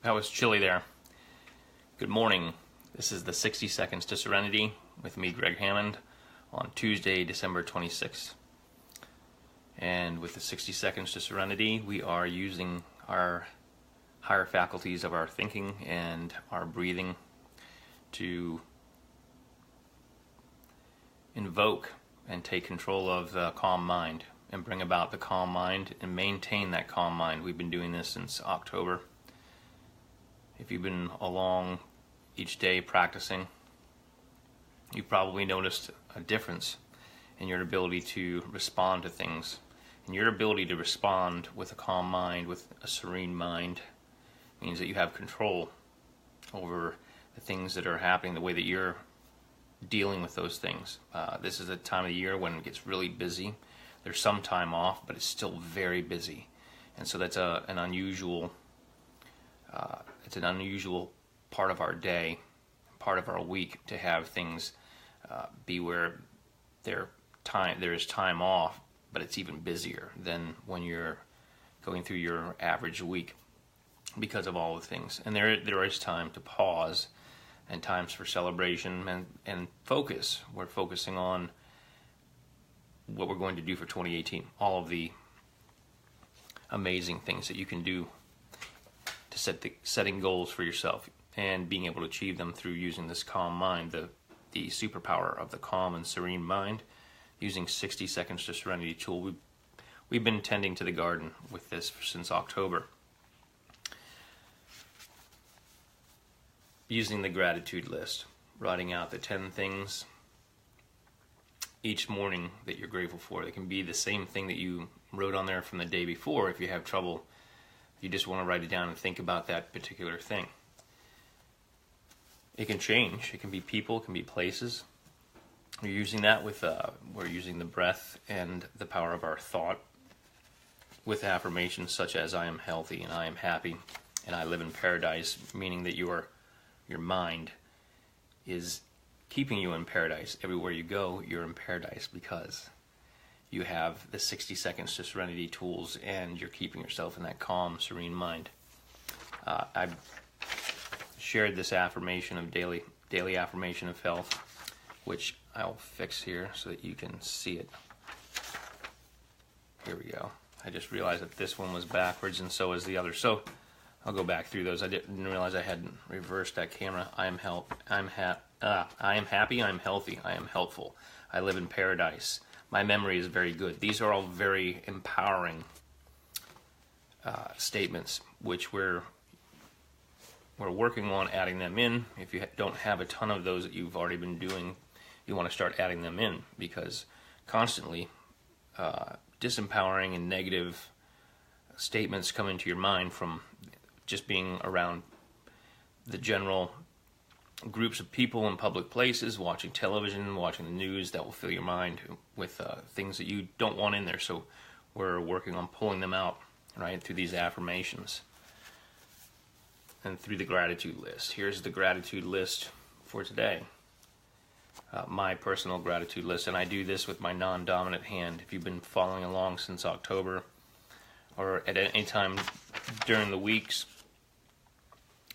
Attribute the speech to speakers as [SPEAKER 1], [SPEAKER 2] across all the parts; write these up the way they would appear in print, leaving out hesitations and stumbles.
[SPEAKER 1] That was chilly there. Good morning. This is the 60 Seconds to Serenity with me, Gregg Hammond, on Tuesday, December 26th. And with the 60 Seconds to Serenity, we are using our higher faculties of our thinking and our breathing to invoke and take control of the calm mind and bring about the calm mind and maintain that calm mind. We've been doing this since October. If you've been along each day practicing, you've probably noticed a difference in your ability to respond to things. And your ability to respond with a calm mind, with a serene mind, means that you have control over the things that are happening, the way that you're dealing with those things. This is a time of the year when it gets really busy. There's some time off, but it's still very busy. And so that's an unusual part of our day, part of our week, to have things be where there is time off, but it's even busier than when you're going through your average week because of all the things. And there is time to pause and times for celebration and focus. We're focusing on what we're going to do for 2018, all of the amazing things that you can do to setting goals for yourself and being able to achieve them through using this calm mind, the superpower of the calm and serene mind, using 60 Seconds to Serenity tool. We've been tending to the garden with this since October, using the gratitude list, writing out the 10 things each morning that you're grateful for. It can be the same thing that you wrote on there from the day before. If you have trouble, you just want to write it down and think about that particular thing. It can change. It can be people, it can be places. We're using that with, we're using the breath and the power of our thought with affirmations such as I am healthy and I am happy and I live in paradise, meaning that your mind is keeping you in paradise. Everywhere you go, you're in paradise because you have the 60 Seconds to Serenity tools and you're keeping yourself in that calm, serene mind. I've shared this affirmation of daily affirmation of health, which I'll fix here so that you can see it. Here we go. I just realized that this one was backwards and so is the other. So I'll go back through those. I didn't realize I hadn't reversed that camera. I am happy, I am healthy, I am helpful. I live in paradise. My memory is very good. These are all very empowering statements, which we're working on adding them in. If you don't have a ton of those that you've already been doing, you want to start adding them in, because constantly disempowering and negative statements come into your mind from just being around the general groups of people in public places, watching television, watching the news. That will fill your mind with things that you don't want in there. So we're working on pulling them out, right, through these affirmations and through the gratitude list. Here's the gratitude list for today. My personal gratitude list, and I do this with my non-dominant hand. If you've been following along since October or at any time during the weeks,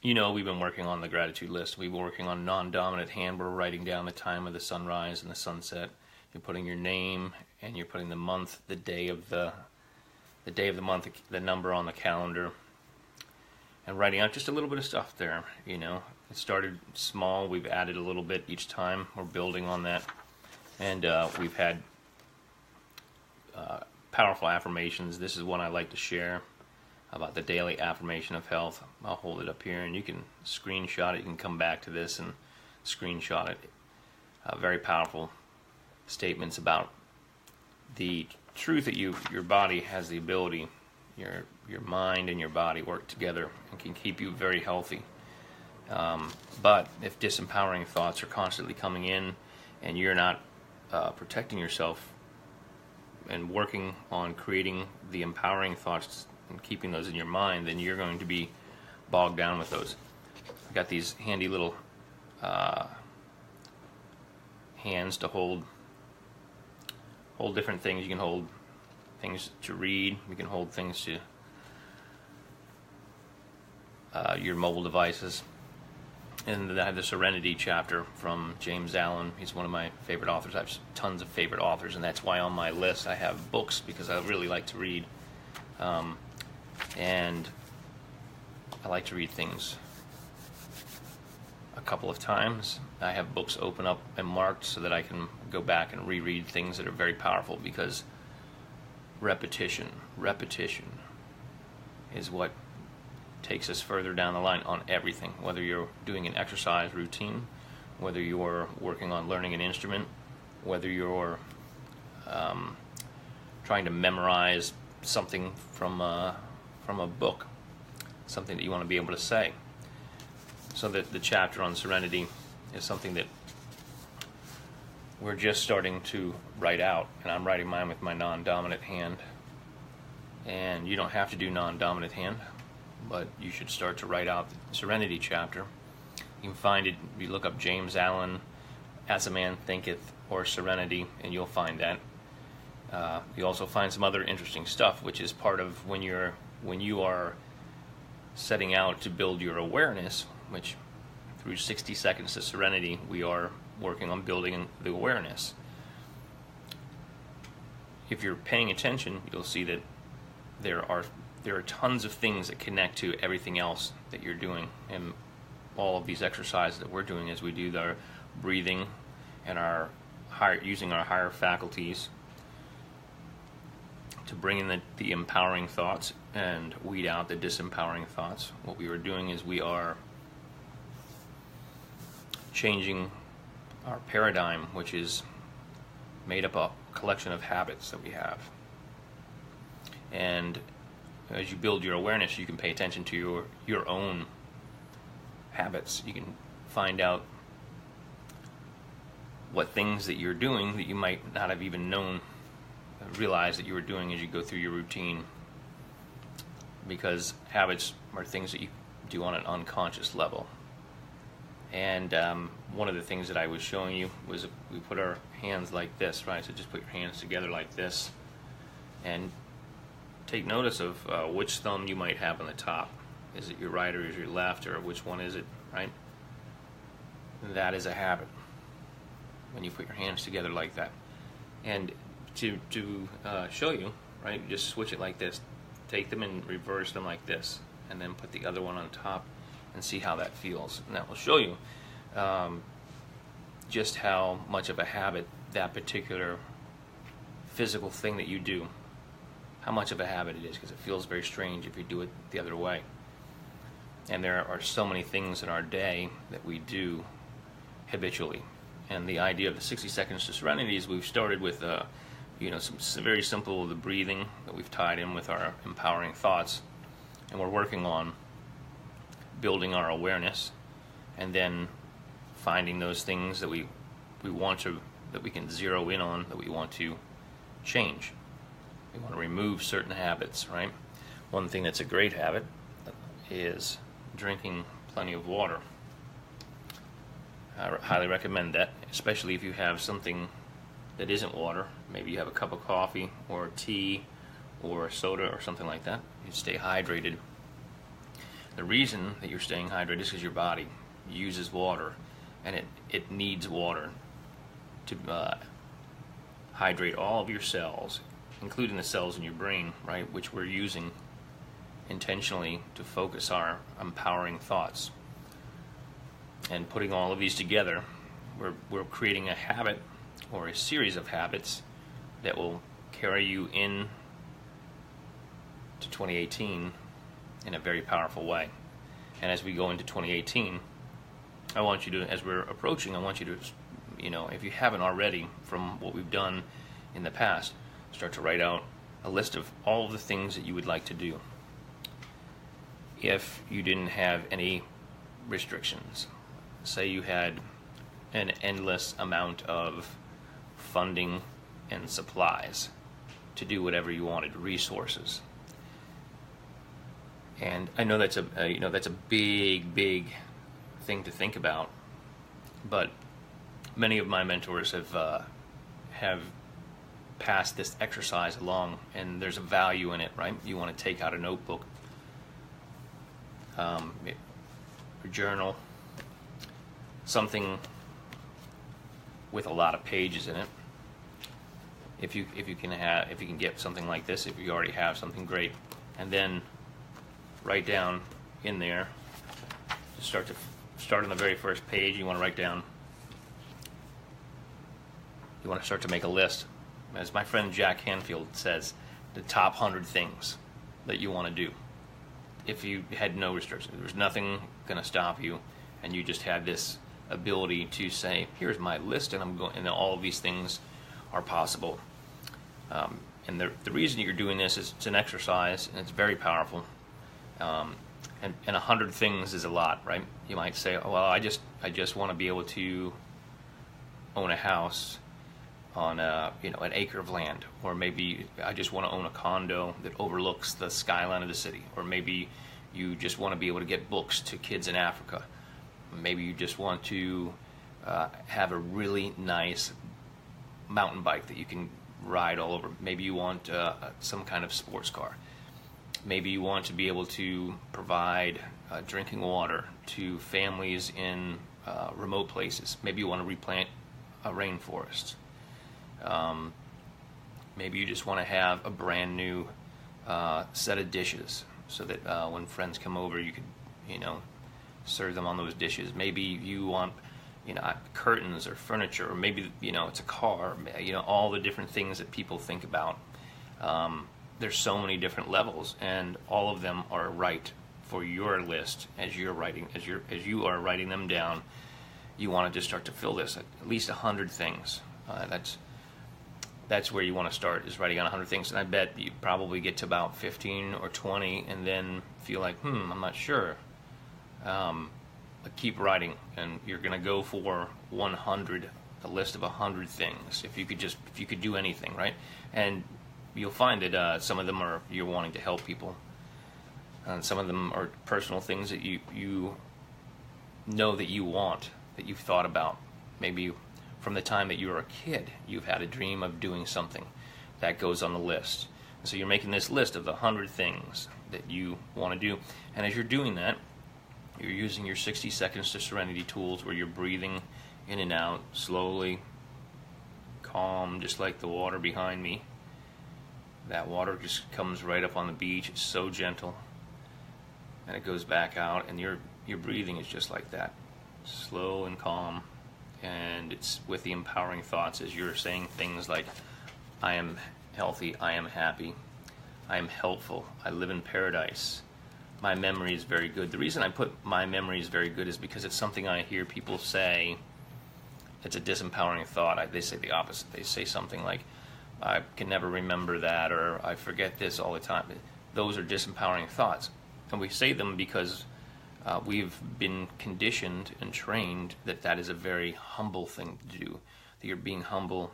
[SPEAKER 1] you know we've been working on the gratitude list. We've been working on non-dominant hand. We're writing down the time of the sunrise and the sunset. You're putting your name and you're putting the month, the day of the month, the number on the calendar, and writing out just a little bit of stuff there. You know, it started small. We've added a little bit each time. We're building on that, and we've had powerful affirmations. This is one I like to share about the daily affirmation of health. I'll hold it up here and you can screenshot it. You can come back to this and screenshot it. Very powerful statements about the truth that your body has the ability, your mind and your body work together and can keep you very healthy. But if disempowering thoughts are constantly coming in and you're not protecting yourself and working on creating the empowering thoughts and keeping those in your mind, then you're going to be bogged down with those. I've got these handy little hands to hold different things. You can hold things to read. You can hold things to your mobile devices. And then I have the Serenity chapter from James Allen. He's one of my favorite authors. I have tons of favorite authors, and that's why on my list I have books, because I really like to read. And I like to read things a couple of times. I have books open up and marked so that I can go back and reread things that are very powerful, because repetition is what takes us further down the line on everything. Whether you're doing an exercise routine, whether you're working on learning an instrument, whether you're trying to memorize something from a book, something that you want to be able to say. So that the chapter on Serenity is something that we're just starting to write out, and I'm writing mine with my non-dominant hand. And you don't have to do non-dominant hand, but you should start to write out the Serenity chapter. You can find it, you look up James Allen, As a Man Thinketh, or Serenity, and you'll find that. You also find some other interesting stuff, which is part of when you are setting out to build your awareness, which through 60 Seconds to Serenity, we are working on building the awareness. If you're paying attention, you'll see that there are tons of things that connect to everything else that you're doing. And all of these exercises that we're doing as we do the breathing and using our higher faculties to bring in the empowering thoughts and weed out the disempowering thoughts. What we are doing is we are changing our paradigm, which is made up of a collection of habits that we have. And as you build your awareness, you can pay attention to your own habits. You can find out what things that you're doing that you might not have even realized that you were doing as you go through your routine. Because habits are things that you do on an unconscious level. And one of the things that I was showing you was we put our hands like this, right? So just put your hands together like this, and take notice of which thumb you might have on the top. Is it your right or is it your left, or which one is it, right? That is a habit when you put your hands together like that. And to show you, right, you just switch it like this. Take them and reverse them like this, and then put the other one on top and see how that feels. And that will show you just how much of a habit that particular physical thing that you do, how much of a habit it is, because it feels very strange if you do it the other way. And there are so many things in our day that we do habitually. And the idea of the 60 Seconds to Serenity is we've started with some very simple, the breathing that we've tied in with our empowering thoughts, and we're working on building our awareness, and then finding those things that we can zero in on, that we want to change. We want to remove certain habits, right? One thing that's a great habit is drinking plenty of water. I highly recommend that, especially if you have something that isn't water. Maybe you have a cup of coffee or tea or soda or something like that. You stay hydrated. The reason that you're staying hydrated is because your body uses water, and it needs water to hydrate all of your cells, including the cells in your brain, right, which we're using intentionally to focus our empowering thoughts. And putting all of these together, we're creating a habit or a series of habits that will carry you in to 2018 in a very powerful way. And as we go into 2018, I want you to, as we're approaching, I want you to, if you haven't already, from what we've done in the past, start to write out a list of all of the things that you would like to do if you didn't have any restrictions. Say you had an endless amount of funding and supplies to do whatever you wanted, resources. And I know that's a big thing to think about, but many of my mentors have passed this exercise along, and there's a value in it, right? You want to take out a notebook a journal, something with a lot of pages in it. If you can get something like this, if you already have something, great. And then write down in there. Start on the very first page. You want to write down. You want to start to make a list. As my friend Jack Hanfield says, the top 100 things that you want to do. If you had no restrictions, there's nothing going to stop you, and you just had this ability to say, here's my list, and I'm going, and all of these things are possible. And the reason you're doing this is it's an exercise, and it's very powerful. And 100 things is a lot, right? You might say, oh, well, I just want to be able to own a house on an acre of land, or maybe I just want to own a condo that overlooks the skyline of the city, or maybe you just want to be able to get books to kids in Africa. Maybe you just want to have a really nice mountain bike that you can ride all over. Maybe you want some kind of sports car. Maybe you want to be able to provide drinking water to families in remote places. Maybe you want to replant a rainforest. Maybe you just want to have a brand new set of dishes so that when friends come over, you could, serve them on those dishes. Maybe you want, curtains or furniture, or maybe, it's a car, all the different things that people think about. There's so many different levels, and all of them are right for your list as you are writing them down. You want to just start to fill this at least 100 things. That's where you want to start, is writing on 100 things. And I bet you probably get to about 15 or 20 and then feel like, I'm not sure. But keep writing, and you're going to go for 100, a list of 100 things. If you could do anything, right? And you'll find that some of them are you're wanting to help people. And some of them are personal things that you know that you want, that you've thought about. Maybe from the time that you were a kid, you've had a dream of doing something. That goes on the list. And so you're making this list of the 100 things that you want to do. And as you're doing that, you're using your 60 seconds to Serenity tools, where you're breathing in and out slowly, calm, just like the water behind me. That water just comes right up on the beach. It's so gentle. And it goes back out, and your breathing is just like that, slow and calm. And it's with the empowering thoughts, as you're saying things like, I am healthy, I am happy, I am helpful, I live in paradise, my memory is very good. The reason I put my memory is very good is because it's something I hear people say. It's a disempowering thought. They say the opposite. They say something like, I can never remember that, or I forget this all the time. Those are disempowering thoughts. And we say them because we've been conditioned and trained that is a very humble thing to do. That you're being humble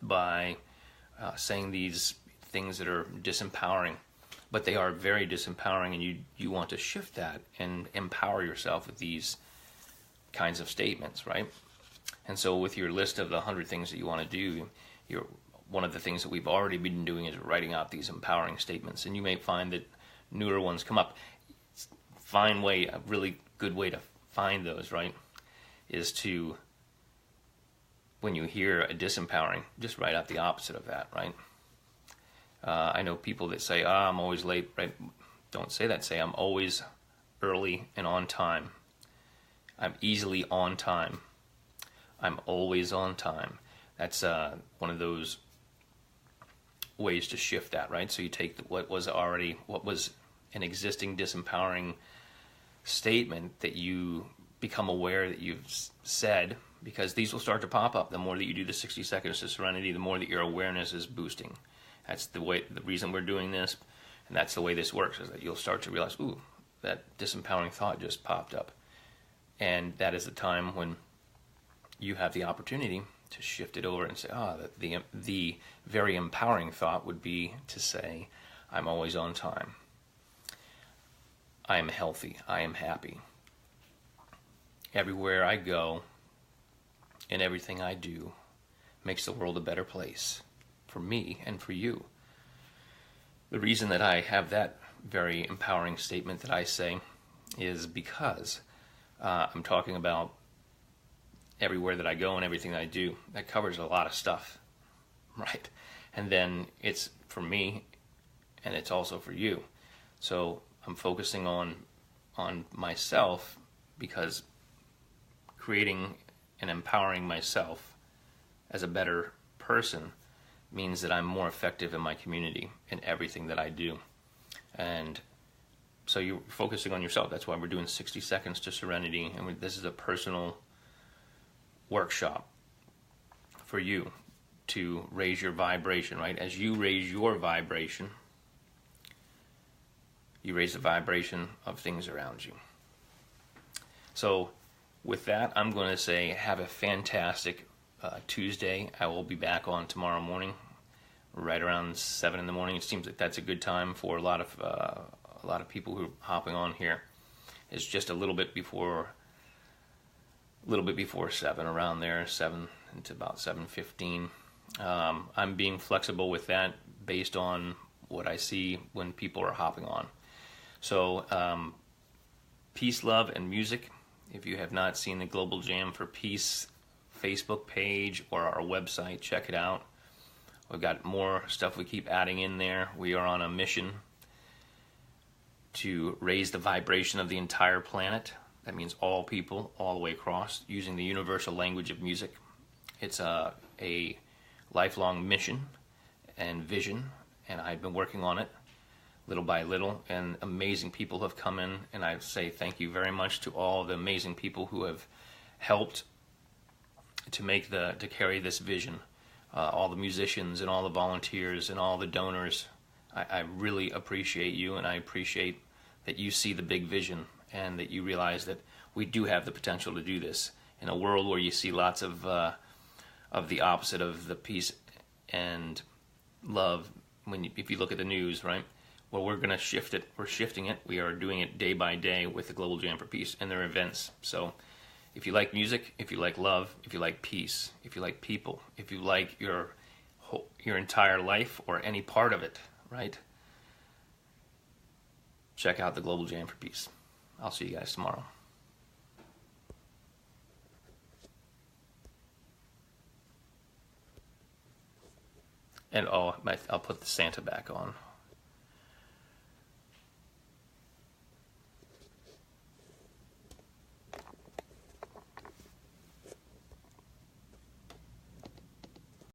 [SPEAKER 1] by saying these things that are disempowering. But they are very disempowering, and you want to shift that and empower yourself with these kinds of statements, right? And so with your list of the 100 things that you want to do, one of the things that we've already been doing is writing out these empowering statements. And you may find that newer ones come up. A really good way to find those, right, is to, when you hear a disempowering, just write out the opposite of that, right? I know people that say, I'm always late, right? Don't say that. Say, I'm always early and on time. I'm easily on time. I'm always on time. That's one of those ways to shift that, right? So you take what was an existing disempowering statement that you become aware that you've said, because these will start to pop up. The more that you do the 60 seconds to Serenity, the more that your awareness is boosting. That's the reason we're doing this, and that's the way this works, is that you'll start to realize, ooh, that disempowering thought just popped up. And that is the time when you have the opportunity to shift it over and say, the very empowering thought would be to say, I'm always on time. I am healthy. I am happy. Everywhere I go and everything I do makes the world a better place for me and for you. The reason that I have that very empowering statement that I say is because I'm talking about everywhere that I go and everything that I do. That covers a lot of stuff, right? And then it's for me, and it's also for you. So I'm focusing on myself, because creating and empowering myself as a better person means that I'm more effective in my community in everything that I do. And so you're focusing on yourself. That's why we're doing 60 seconds to Serenity, and this is a personal workshop for you to raise your vibration, right? As you raise your vibration, you raise the vibration of things around you. So with that, I'm going to say have a fantastic Tuesday. I will be back on tomorrow morning, right around 7 in the morning. It seems like that's a good time for a lot of people who are hopping on here. It's just a little bit before 7, around there, 7 to about 7:15. I'm being flexible with that based on what I see when people are hopping on. So, peace, love, and music. If you have not seen the Global Jam for Peace Facebook page or our website, check it out. We've got more stuff we keep adding in there. We are on a mission to raise the vibration of the entire planet. That means all people, all the way across, using the universal language of music. It's a lifelong mission and vision, and I've been working on it little by little, and amazing people have come in, and I say thank you very much to all the amazing people who have helped to carry this vision. All the musicians and all the volunteers and all the donors. I really appreciate you, and I appreciate that you see the big vision and that you realize that we do have the potential to do this in a world where you see lots of the opposite of the peace and love. If you look at the news, right? Well, we're going to shift it. We're shifting it. We are doing it day by day with the Global Jam for Peace and their events. So if you like music, if you like love, if you like peace, if you like people, if you like your entire life or any part of it, right? Check out the Global Jam for Peace. I'll see you guys tomorrow. And I'll put the Santa back on.